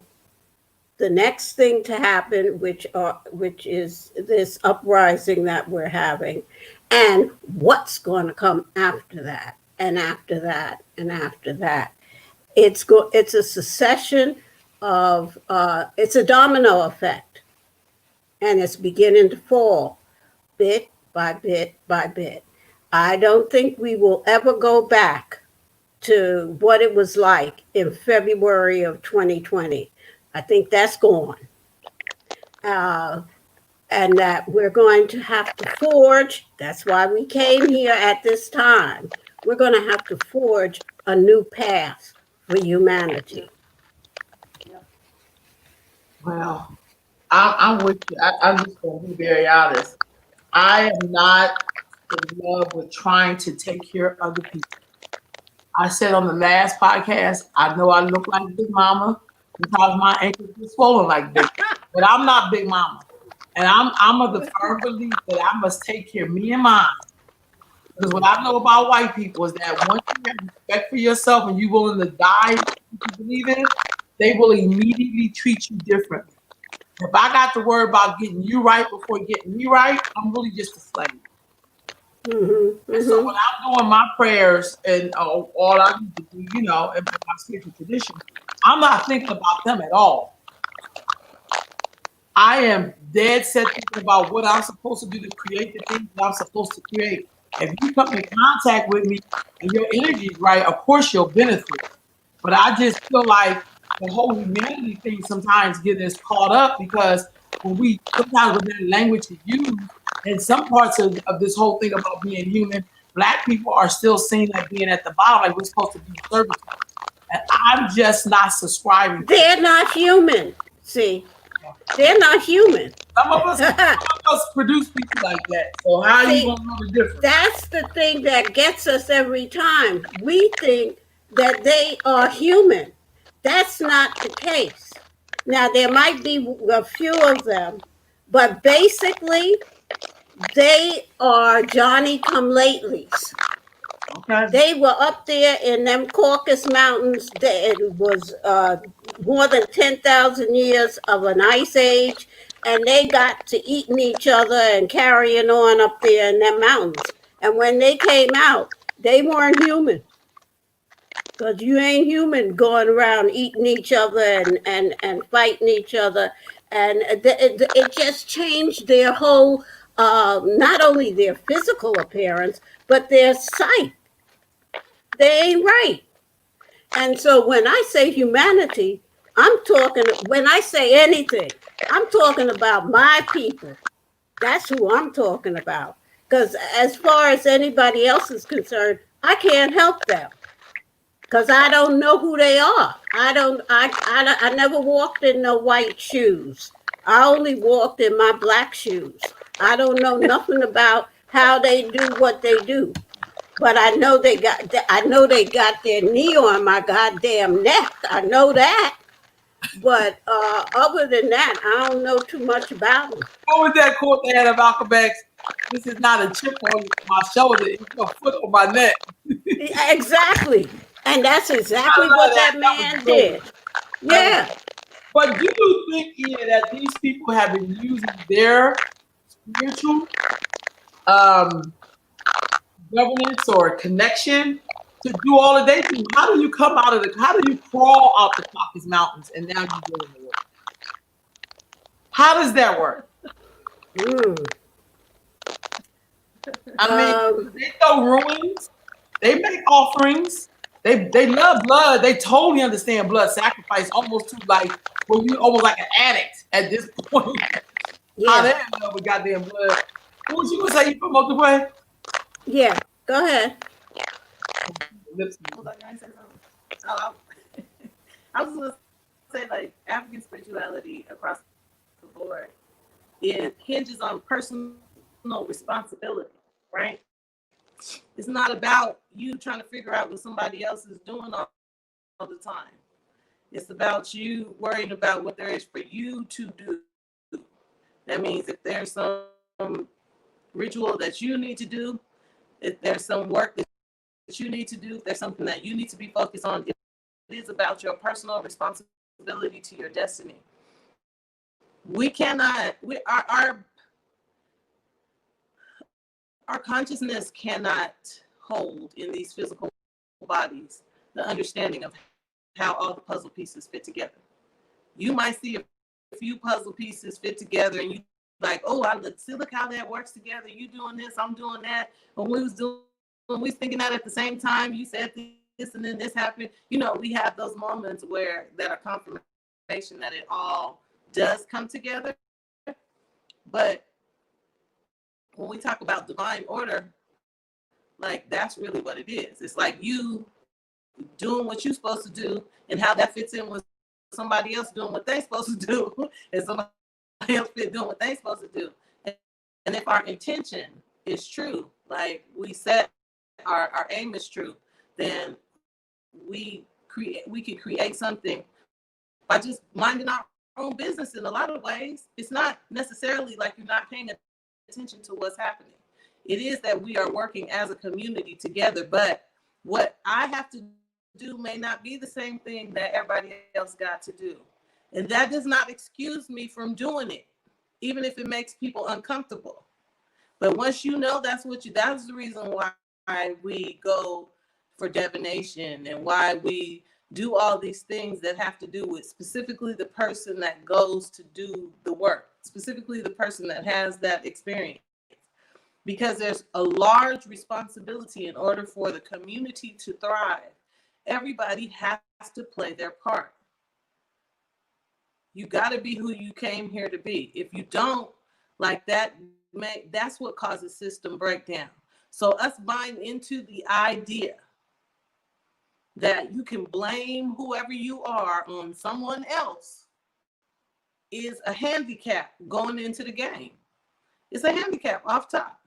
[SPEAKER 2] the next thing to happen, which is this uprising that we're having, and what's going to come after that, and after that, and after that. It's a succession of it's a domino effect, and it's beginning to fall bit by bit by bit. I don't think we will ever go back to what it was like in February of 2020. I think that's gone. And that we're going to have to forge, that's why we came here at this time. We're going to have to forge a new path for humanity.
[SPEAKER 1] Well, I'm with you. I'm just going to be very honest. I am not in love with trying to take care of other people. I said on the last podcast, I know I look like Big Mama because my ankles are swollen like Big, but I'm not Big Mama. And I'm of the firm belief that I must take care of me and mine. Because what I know about white people is that once you have respect for yourself and you're willing to die what you believe in, they will immediately treat you differently. If I got to worry about getting you right before getting me right, I'm really just a slave. And so when I'm doing my prayers and all I need to do, in my spiritual tradition, I'm not thinking about them at all. I am dead set thinking about what I'm supposed to do to create the things that I'm supposed to create. If you come in contact with me and your energy is right, of course you'll benefit. But I just feel like the whole humanity thing sometimes gets us caught up because sometimes when that language is used, in some parts of this whole thing about being human, Black people are still seen as being at the bottom, like we're supposed to be service. And I'm just not subscribing.
[SPEAKER 2] They're not human. See, they're not human.
[SPEAKER 1] Some of us produce people like that. So how are you going to know the difference? That's
[SPEAKER 2] the thing that gets us every time. We think that they are human. That's not the case. Now, there might be a few of them, but basically, they are Johnny-come-latelys. Okay. They were up there in them Caucasus Mountains. It was more than 10,000 years of an ice age, and they got to eating each other and carrying on up there in them mountains. And when they came out, they weren't human. Because you ain't human going around eating each other and fighting each other. And it just changed their whole, not only their physical appearance, but their sight. They ain't right. And so when I say humanity, when I say anything, I'm talking about my people. That's who I'm talking about. Because as far as anybody else is concerned, I can't help them. Because I don't know who they are. I never walked in no white shoes. I only walked in my black shoes. I don't know nothing about how they do what they do. But I know they got their knee on my goddamn neck. I know that. But other than that, I don't know too much about them.
[SPEAKER 1] What was that quote they had of Malcolm X? This is not a chip on my shoulder, it's a foot on my neck.
[SPEAKER 2] Exactly. And that's exactly
[SPEAKER 1] I love
[SPEAKER 2] what
[SPEAKER 1] that.
[SPEAKER 2] that
[SPEAKER 1] That was
[SPEAKER 2] man
[SPEAKER 1] brilliant.
[SPEAKER 2] did. Yeah.
[SPEAKER 1] But do you think, Ian, that these people have been using their spiritual governance or connection to do all that they do? How do you come out of how do you crawl out the Caucasus Mountains and now you go in the world? How does that work?
[SPEAKER 2] Mm.
[SPEAKER 1] I mean, they throw ruins, they make offerings, they love blood, they totally understand blood sacrifice, almost to like when you almost like an addict at this point. How they
[SPEAKER 2] Yeah.
[SPEAKER 1] love with goddamn blood. What was you gonna say? You promote the way?
[SPEAKER 2] Yeah. Go ahead.
[SPEAKER 1] Lips.
[SPEAKER 3] Hold on, can I say something? I was gonna say, like, African spirituality across the board, it hinges on personal responsibility, right? It's not about you trying to figure out what somebody else is doing all the time. It's about you worrying about what there is for you to do. That means if there's some ritual that you need to do, if there's some work that you need to do, if there's something that you need to be focused on, it is about your personal responsibility to your destiny. We cannot, our consciousness cannot hold in these physical bodies the understanding of how all the puzzle pieces fit together. You might see a few puzzle pieces fit together and you like, oh, look how that works together. You doing this, I'm doing that. When we was thinking that at the same time, you said this and then this happened. You know, we have those moments where that are confirmation that it all does come together. But when we talk about divine order, like that's really what it is. It's like you doing what you're supposed to do and how that fits in with somebody else doing what they're supposed to do and somebody else doing what they're supposed to do. And if our intention is true, like we said, our aim is true, then we can create something by just minding our own business in a lot of ways. It's not necessarily like you're not paying attention to what's happening. It is that we are working as a community together, but what I have to do may not be the same thing that everybody else got to do. And that does not excuse me from doing it, even if it makes people uncomfortable. But once you know that's the reason why we go for divination and why we do all these things that have to do with specifically the person that goes to do the work, specifically the person that has that experience. Because there's a large responsibility in order for the community to thrive. Everybody has to play their part. You got to be who you came here to be. If you don't, like that's what causes system breakdown. So us buying into the idea that you can blame whoever you are on someone else is a handicap going into the game. It's a handicap off top.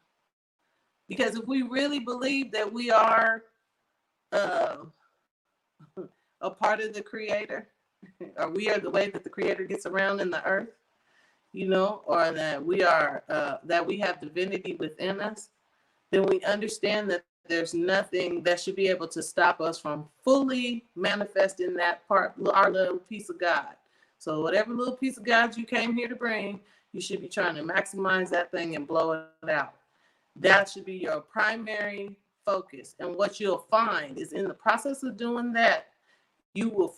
[SPEAKER 3] Because if we really believe that we are a part of the creator, or we are the way that the creator gets around in the earth, or that we are, that we have divinity within us, then we understand that there's nothing that should be able to stop us from fully manifesting that part, our little piece of God. So whatever little piece of God you came here to bring, you should be trying to maximize that thing and blow it out. That should be your primary focus. And what you'll find is in the process of doing that, you will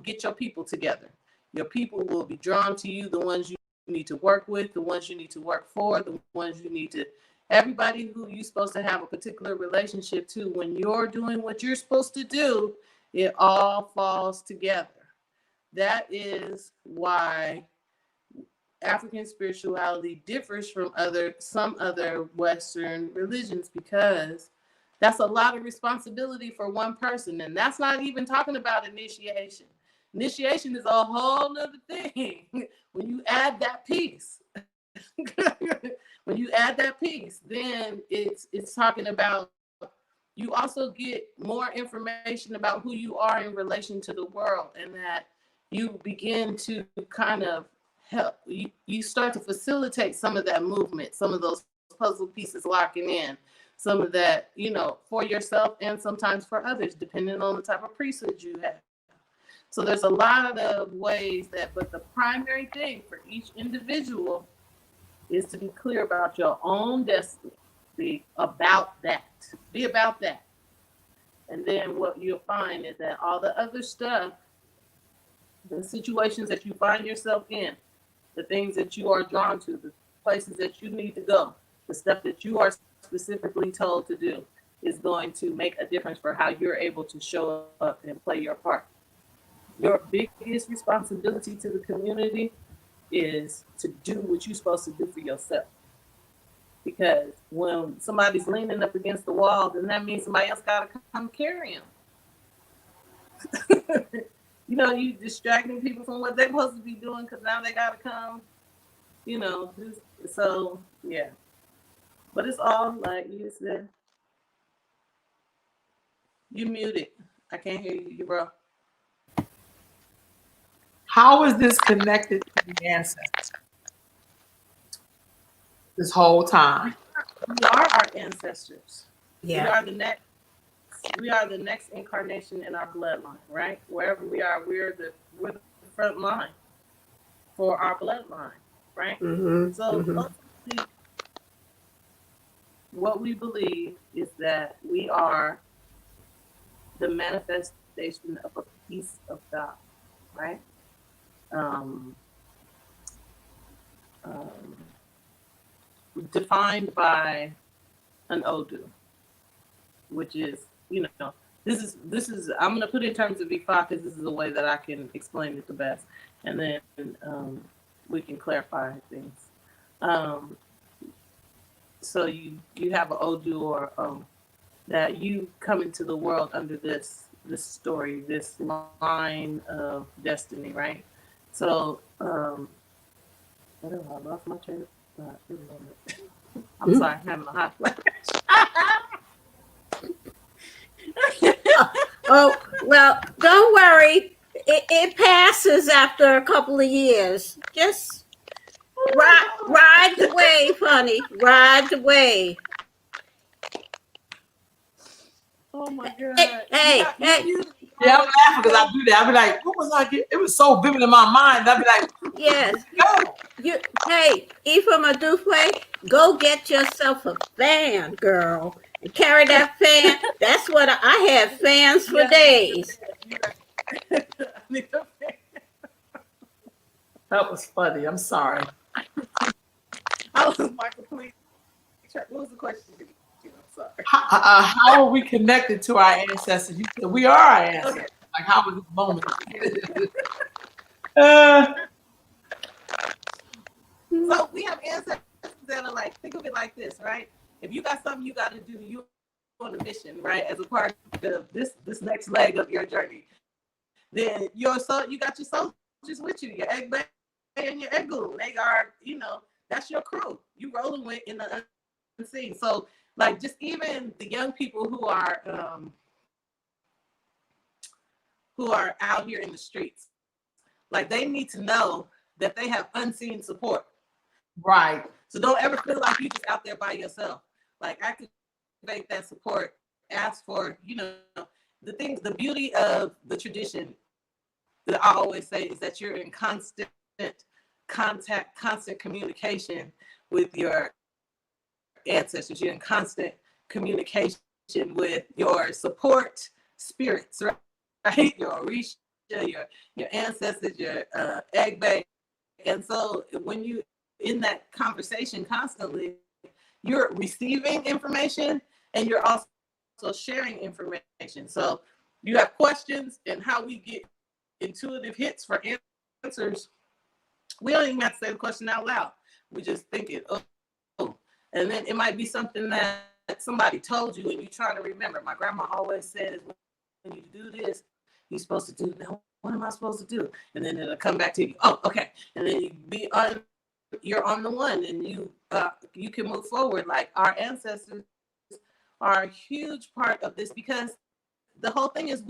[SPEAKER 3] get your people together. Your people will be drawn to you, the ones you need to work with, the ones you need to work for, the ones you need to, everybody who you're supposed to have a particular relationship to. When you're doing what you're supposed to do, it all falls together. That is why African spirituality differs from some other Western religions, because that's a lot of responsibility for one person. And that's not even talking about initiation. Initiation is a whole nother thing. When you add that piece, when you add that piece, then it's talking about, you also get more information about who you are in relation to the world, and that you begin to kind of help, you start to facilitate some of that movement, some of those puzzle pieces locking in, some of that, for yourself and sometimes for others, depending on the type of priesthood you have. So there's a lot of ways but the primary thing for each individual is to be clear about your own destiny. Be about that. Be about that. And then what you'll find is that all the other stuff, the situations that you find yourself in, the things that you are drawn to, the places that you need to go, the stuff that you are specifically told to do, is going to make a difference for how you're able to show up and play your part. Your biggest responsibility to the community is to do what you're supposed to do for yourself. Because when somebody's leaning up against the wall, then that means somebody else got to come carry them. You distracting people from what they're supposed to be doing because now they got to come, so yeah. But it's all like you said. You muted. I can't hear you, bro.
[SPEAKER 1] How is this connected to the ancestors? This whole time.
[SPEAKER 3] We are our ancestors.
[SPEAKER 2] Yeah.
[SPEAKER 3] We are the next incarnation in our bloodline, right? Wherever we are, we're the front line for our bloodline, right?
[SPEAKER 2] Mm-hmm.
[SPEAKER 3] So ultimately, what we believe is that we are the manifestation of a piece of God, right? Defined by an Odu, which is, this is I'm going to put it in terms of Ifa because this is the way that I can explain it the best, and then we can clarify things. So you have an Odu or that you come into the world under this story, this line of destiny, right? So I lost my train of thought. I'm sorry, I'm having a hot flash.
[SPEAKER 2] Oh, well, don't worry. It passes after a couple of years. Just ride the wave, honey. Ride the wave.
[SPEAKER 3] Oh my God.
[SPEAKER 2] Hey.
[SPEAKER 1] Yeah, I'm laughing because I do that. I'll be like, what was I getting? It was so vivid in my mind. I'll be like,
[SPEAKER 2] Yes.
[SPEAKER 1] no.
[SPEAKER 2] Hey, Ifa Madufe, go get yourself a fan, girl. And carry that fan. That's what I have fans for days.
[SPEAKER 1] That was funny. I'm sorry.
[SPEAKER 3] I was my complete. What was the question? I'm sorry.
[SPEAKER 1] How are we connected to our ancestors? You said we are our ancestors.
[SPEAKER 3] Okay.
[SPEAKER 1] Like, how was this moment?
[SPEAKER 3] So we have ancestors that are like, think of it like this, right? If you got something you got to do, you're on a mission, right? As a part of this next leg of your journey, then you got your soldiers with you, your egg bay and your eggoon. They are, that's your crew. You rolling with in the unseen. So, like, just even the young people who are out here in the streets, like, they need to know that they have unseen support.
[SPEAKER 1] Right.
[SPEAKER 3] So don't ever feel like you're just out there by yourself. Like, activate that support. Ask for, the beauty of the tradition that I always say is that you're in constant contact, constant communication with your ancestors. You're in constant communication with your support spirits, right? Your Orisha, your ancestors, your egg bay. And so when you in that conversation constantly, you're receiving information and you're also sharing information. So you have questions, and how we get intuitive hits for answers. We don't even have to say the question out loud. We just think it, oh. And then it might be something that somebody told you and you're trying to remember. My grandma always says, when you do this, you're supposed to do, what am I supposed to do? And then it'll come back to you. Oh, okay. And then you're on the one, and you can move forward. Like, our ancestors are a huge part of this, because the whole thing is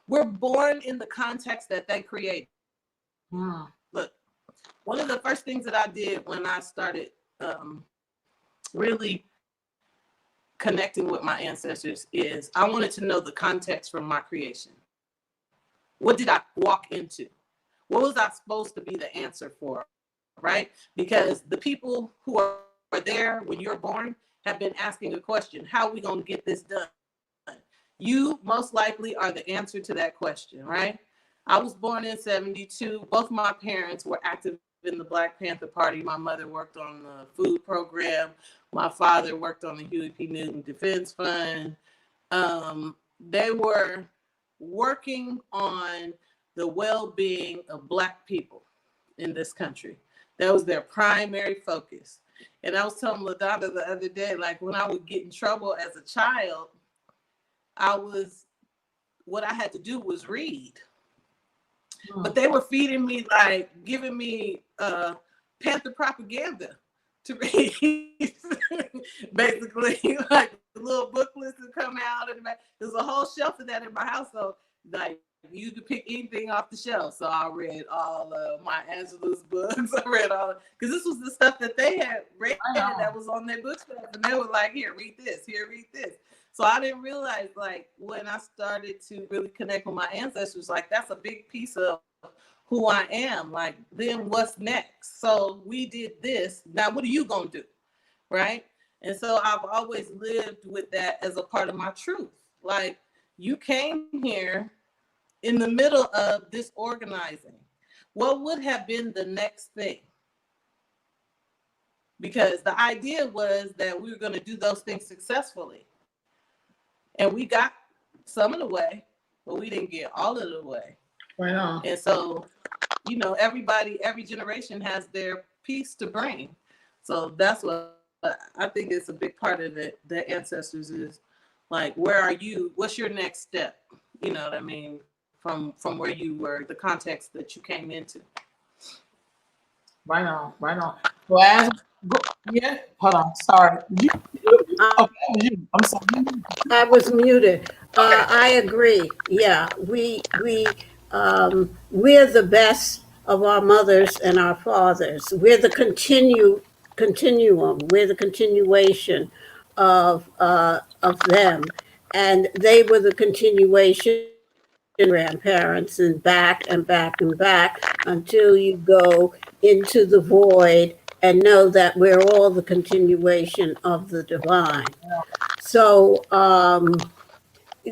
[SPEAKER 3] we're born in the context that they create. Look, one of the first things that I did when I started really connecting with my ancestors is I wanted to know the context from my creation. What did I walk into? What was I supposed to be the answer for, right? Because the people who are there when you're born have been asking a question: how are we going to get this done? You most likely are the answer to that question, right? I was born in 1972. Both my parents were active in the Black Panther Party. My mother worked on the food program. My father worked on the Huey P. Newton Defense Fund. They were working on the well-being of Black people in this country. That was their primary focus. And I was telling LaDonna the other day, like, when I would get in trouble as a child, what I had to do was read. But they were feeding me, like, giving me Panther propaganda to read. Basically, like, the little booklets would come out. There's a whole shelf of that in my household. Like, you could pick anything off the shelf. So I read all of Maya Angelou's books. I read all, because this was the stuff that they had read that was on their bookshelf. And they were like, here, read this. Here, read this. So I didn't realize, like, when I started to really connect with my ancestors, like, that's a big piece of who I am. Like, then what's next? So we did this. Now, what are you going to do? Right? And so I've always lived with that as a part of my truth. Like, you came here in the middle of this organizing. What would have been the next thing? Because the idea was that we were going to do those things successfully. And we got some of the way, but we didn't get all of the way.
[SPEAKER 1] Right on.
[SPEAKER 3] And so, you know, every generation has their piece to bring. So that's what I think is a big part of it. The ancestors is like, where are you? What's your next step? You know what I mean? From where you were, the context that you came into.
[SPEAKER 1] Right on. Well, hold on. Sorry. I'm sorry.
[SPEAKER 2] I was muted. I agree. Yeah, we're the best of our mothers and our fathers. We're the continuum. We're the continuation of them, and they were the continuation grandparents, and back and back and back until you go into the void and know that we're all the continuation of the divine. So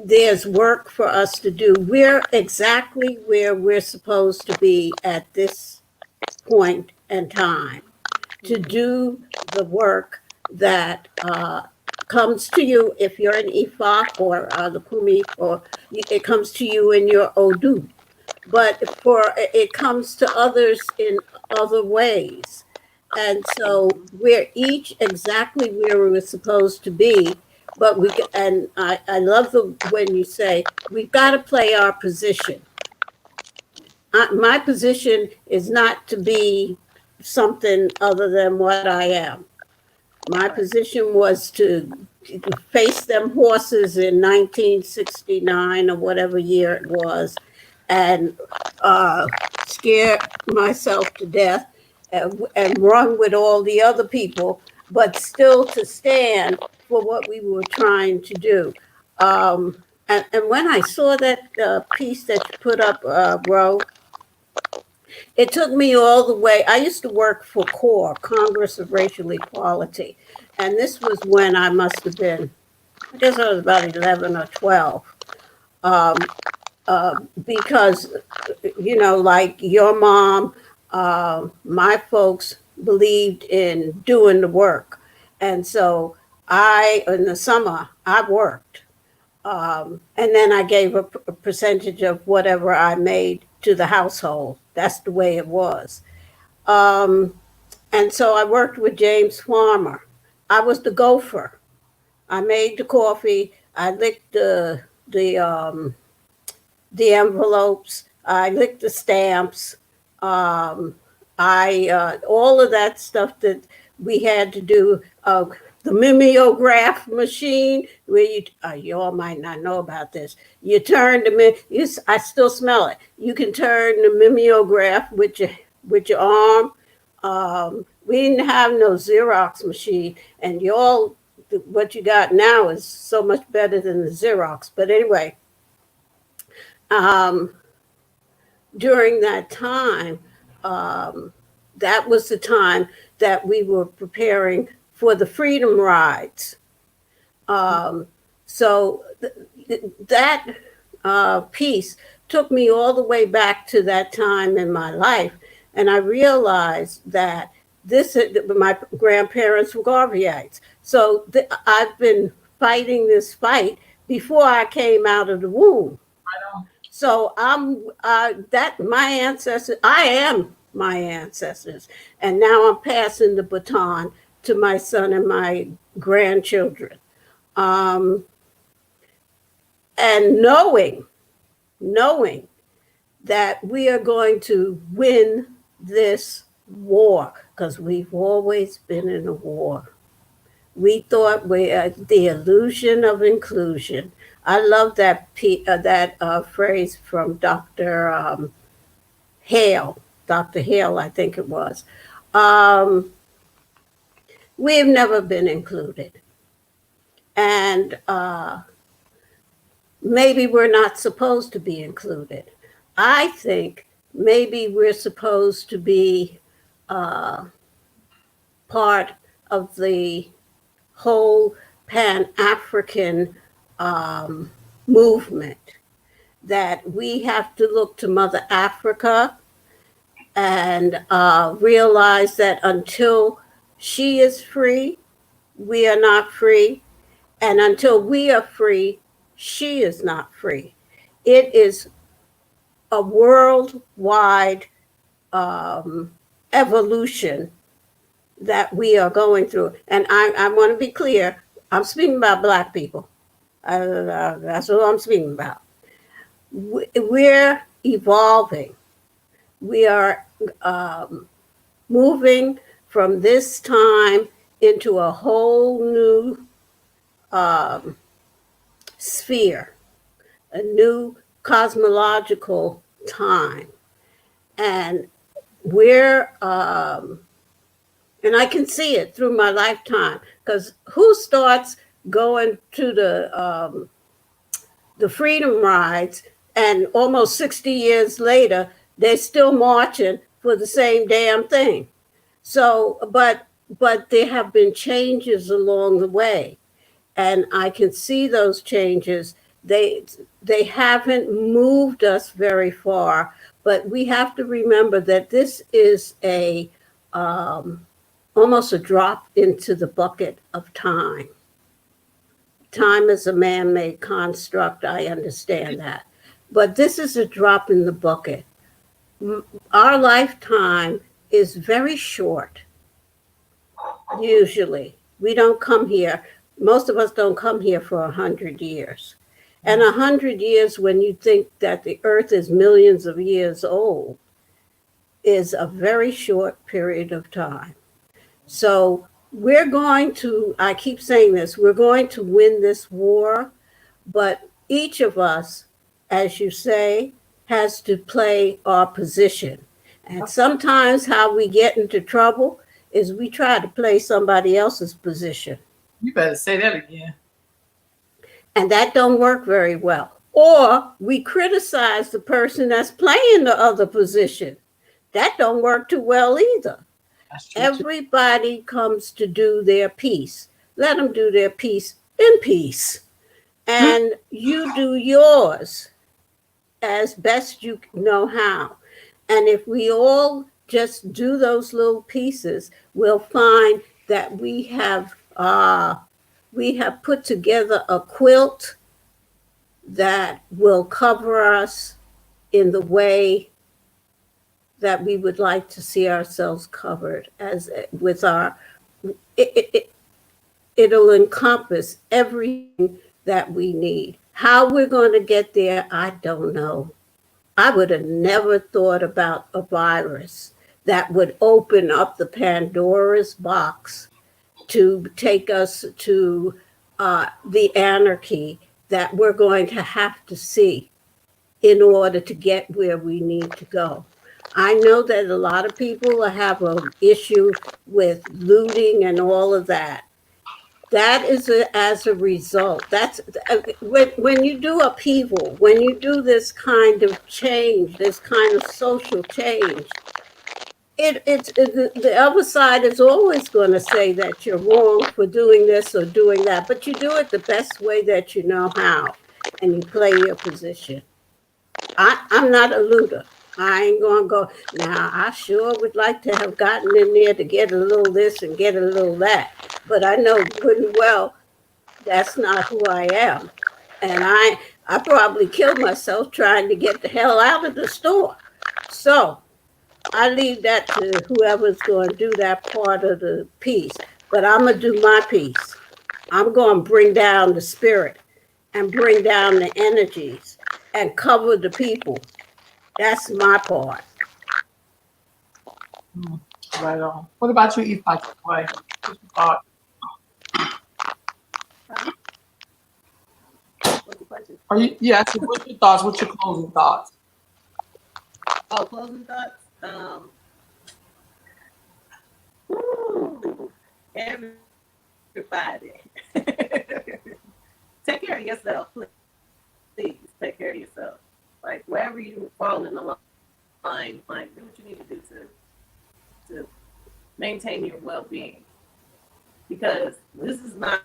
[SPEAKER 2] there's work for us to do. We're exactly where we're supposed to be at this point in time to do the work that comes to you if you're an Ifa or the Kumi, or it comes to you in your Odu. But it comes to others in other ways. And so we're each exactly where we were supposed to be. But I love when you say, we've got to play our position. My position is not to be something other than what I am. My position was to face them horses in 1969 or whatever year it was, and scare myself to death and run with all the other people, but still to stand for what we were trying to do. And when I saw that piece that you put up, Ro, it took me all the way. I used to work for CORE, Congress of Racial Equality. And this was when I must have been, I guess I was about 11 or 12. Because, you know, like your mom, my folks believed in doing the work. And so in the summer, I worked. And then I gave a percentage of whatever I made to the household. That's the way it was. And so I worked with James Farmer. I was the gopher. I made the coffee. I licked the the envelopes. I licked the stamps. I all of that stuff that we had to do. The mimeograph machine, where you all might not know about this. You turn I still smell it. You can turn the mimeograph with your arm. We didn't have no Xerox machine, and what you got now is so much better than the Xerox. But anyway, during that time, that was the time that we were preparing for the Freedom Rides. So that piece took me all the way back to that time in my life. And I realized that my grandparents were Garveyites. So I've been fighting this fight before I came out of the womb. So I am my ancestors. And now I'm passing the baton to my son and my grandchildren. And knowing that we are going to win this war, because we've always been in a war. We thought the illusion of inclusion. I love that phrase from Dr. Hale. Dr. Hale, I think it was. We've never been included. And maybe we're not supposed to be included. I think maybe we're supposed to be part of the whole Pan-African movement, that we have to look to Mother Africa and realize that until she is free, we are not free. And until we are free, she is not free. It is a worldwide evolution that we are going through. And I want to be clear, I'm speaking about Black people. That's what I'm speaking about. We're evolving. We are moving from this time into a whole new sphere, a new cosmological time. And and I can see it through my lifetime, because who starts going to the Freedom Rides and almost 60 years later, they're still marching for the same damn thing? So, but there have been changes along the way, and I can see those changes. They haven't moved us very far, but we have to remember that this is almost a drop into the bucket of time. Time is a man-made construct, I understand that. But this is a drop in the bucket. Our lifetime is very short, usually. We don't come here, most of us don't come here for 100 years. And 100 years, when you think that the earth is millions of years old, is a very short period of time. So we're going to, I keep saying this, we're going to win this war, but each of us, as you say, has to play our position. And sometimes how we get into trouble is we try to play somebody else's position.
[SPEAKER 1] You better say that again.
[SPEAKER 2] And that don't work very well. Or we criticize the person that's playing the other position. That don't work too well either. Everybody comes to do their piece. Let them do their piece in peace. And you do yours as best you know how. And if we all just do those little pieces, we'll find that we have put together a quilt that will cover us in the way that we would like to see ourselves covered, as with it'll encompass everything that we need. How we're going to get there, I don't know. I would have never thought about a virus that would open up the Pandora's box to take us to the anarchy that we're going to have to see in order to get where we need to go. I know that a lot of people have an issue with looting and all of that. That is as a result. That's when you do upheaval, when you do this kind of change, this kind of social change. The other side is always going to say that you're wrong for doing this or doing that, but you do it the best way that you know how, and you play your position. I'm not a looter. I ain't gonna go. Now, I sure would like to have gotten in there to get a little this and get a little that, but I know good and well that's not who I am. And I probably killed myself trying to get the hell out of the store. So I leave that to whoever's going to do that part of the piece. But I'm going to do my piece. I'm going to bring down the spirit and bring down the energies and cover the people. That's my part.
[SPEAKER 1] Right on. What about you, Eve? What's your thought?
[SPEAKER 3] What's the question?
[SPEAKER 1] Yeah, so what's your thoughts? What's your closing thoughts?
[SPEAKER 3] Oh, closing thoughts. Everybody, take care of yourself, please. Please take care of yourself. Like wherever you fall in the line, like do what you need to do to maintain your well-being. Because this is not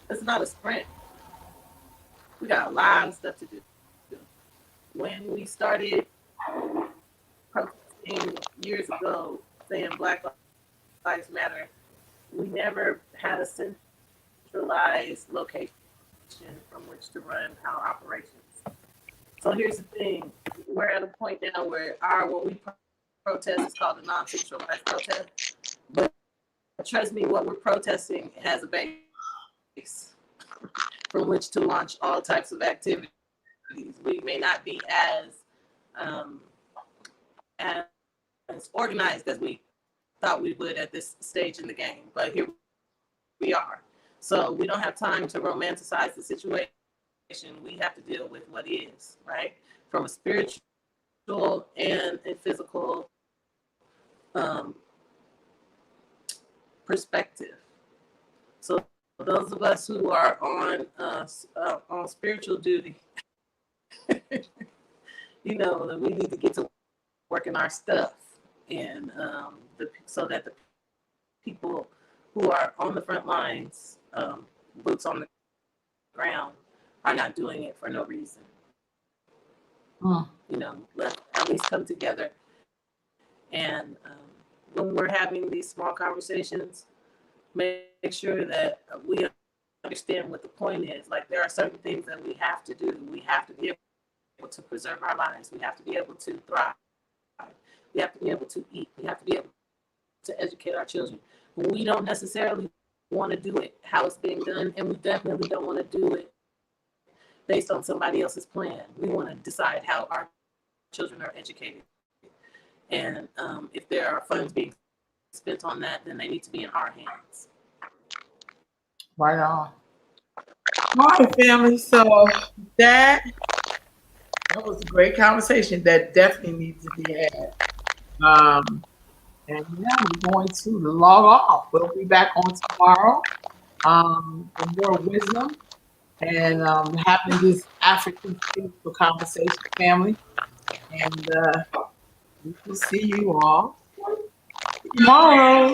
[SPEAKER 3] it's not a sprint. We got a lot of stuff to do. When we started protesting years ago, saying Black Lives Matter, we never had a centralized location from which to run our operations. So here's the thing: we're at a point now where when we protest is called a non-centralized protest. But trust me, what we're protesting has a base from which to launch all types of activities. We may not be as organized as we thought we would at this stage in the game, but here we are. So we don't have time to romanticize the situation. We have to deal with what is, right? From a spiritual and a physical perspective. So those of us who are on spiritual duty, you know, that we need to get to working our stuff, and so that the people who are on the front lines, boots on the ground, are not doing it for no reason. You know, let's at least come together. And when we're having these small conversations, make sure that we understand what the point is. Like, there are certain things that we have to do. We have to be able to preserve our lives. We have to be able to thrive. We have to be able to eat. We have to be able to educate our children. We don't necessarily want to do it how it's being done, and we definitely don't want to do it based on somebody else's plan. We want to decide how our children are educated. And if there are funds being spent on that, then they need to be in our hands.
[SPEAKER 1] Right on. All right, family. So that was a great conversation that definitely needs to be had. And yeah, we're going to log off. We'll be back on tomorrow with more wisdom and having this African spiritual conversation, family. And we will see you all tomorrow.